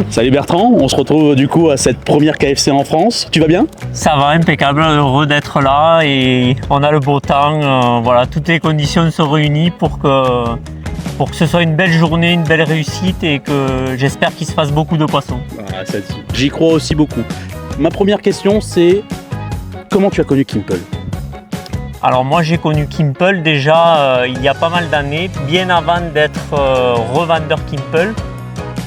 Salut Bertrand, on se retrouve du coup à cette première KFC en France. Tu vas bien? Ça va, impeccable, heureux d'être là et on a le beau temps. Voilà, toutes les conditions sont réunies pour que ce soit une belle journée, une belle réussite et que j'espère qu'il se fasse beaucoup de poissons. Ah, j'y crois aussi beaucoup. Ma première question c'est comment tu as connu Kimple? Alors moi j'ai connu Kimple déjà il y a pas mal d'années, bien avant d'être revendeur Kimple.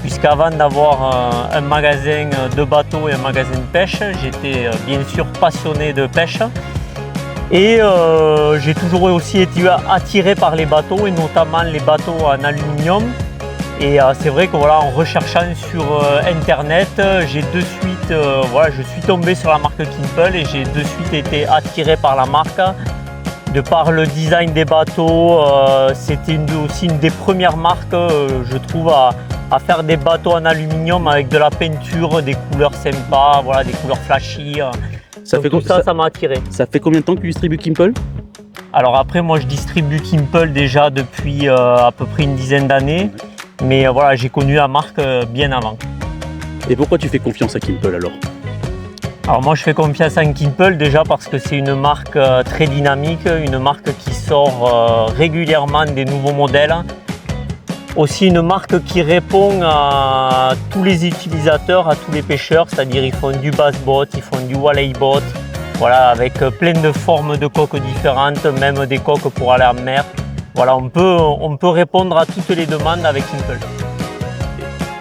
Puisqu'avant d'avoir un magasin de bateaux et un magasin de pêche, j'étais bien sûr passionné de pêche. Et j'ai toujours aussi été attiré par les bateaux et notamment les bateaux en aluminium. Et c'est vrai que voilà, en recherchant sur internet, j'ai de suite, je suis tombé sur la marque Kimple et j'ai de suite été attiré par la marque. De par le design des bateaux, c'était aussi une des premières marques, je trouve, à faire des bateaux en aluminium avec de la peinture, des couleurs sympas, voilà, des couleurs flashy. Ça m'a attiré. Ça fait combien de temps que tu distribues Kimple? Alors après, moi je distribue Kimple déjà depuis à peu près une dizaine d'années, mais voilà, j'ai connu la marque bien avant. Et pourquoi tu fais confiance à Kimple alors? Alors moi je fais confiance à Kimple déjà parce que c'est une marque très dynamique, une marque qui sort régulièrement des nouveaux modèles. Aussi une marque qui répond à tous les utilisateurs, à tous les pêcheurs, c'est-à-dire ils font du bass boat, ils font du walleye boat, voilà, avec plein de formes de coques différentes, même des coques pour aller en mer. Voilà, on peut répondre à toutes les demandes avec Kimple.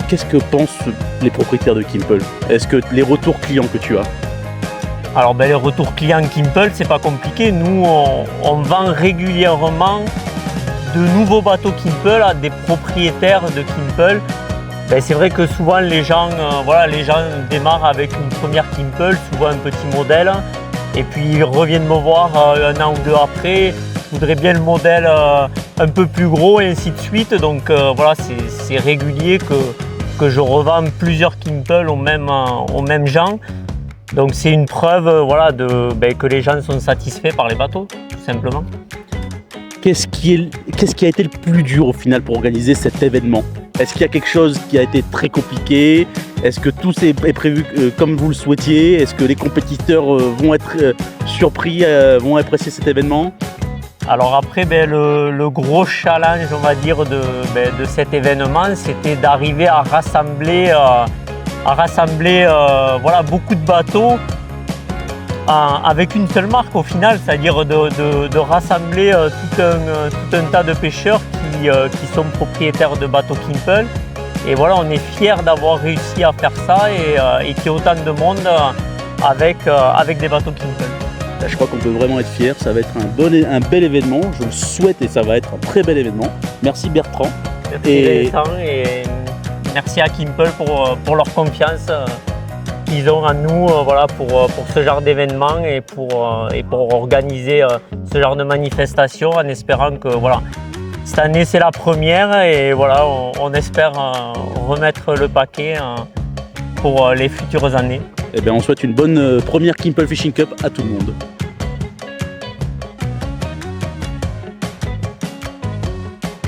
Qu'est-ce que pensent les propriétaires de Kimple? Est-ce que les retours clients que tu as? Alors les retours clients Kimple, c'est pas compliqué. Nous, on vend régulièrement de nouveaux bateaux Kimple à des propriétaires de Kimple. C'est vrai que souvent les gens démarrent avec une première Kimple, souvent un petit modèle, et puis ils reviennent me voir un an ou deux après. Je voudrais bien le modèle un peu plus gros et ainsi de suite. Donc voilà, c'est régulier que je revends plusieurs Kimple aux mêmes gens. Donc c'est une preuve que les gens sont satisfaits par les bateaux, tout simplement. Qu'est-ce qui a été le plus dur au final pour organiser cet événement? Est-ce qu'il y a quelque chose qui a été très compliqué? Est-ce que tout est prévu comme vous le souhaitiez? Est-ce que les compétiteurs vont être surpris, vont apprécier cet événement? Alors après, le gros challenge, on va dire, de cet événement, c'était d'arriver à rassembler beaucoup de bateaux avec une seule marque au final, c'est-à-dire de rassembler tout un tas de pêcheurs qui sont propriétaires de bateaux Kimple. Et voilà, on est fiers d'avoir réussi à faire ça et qu'il y ait autant de monde avec des bateaux Kimple. Je crois qu'on peut vraiment être fiers, ça va être un bel événement, je le souhaite et ça va être un très bel événement. Merci Bertrand. Merci Vincent et merci à Kimple pour leur confiance qu'ils ont en nous pour ce genre d'événement et pour organiser ce genre de manifestation en espérant que cette année c'est la première et on espère remettre le paquet pour les futures années. Eh bien, on souhaite une bonne première Kimple Fishing Cup à tout le monde.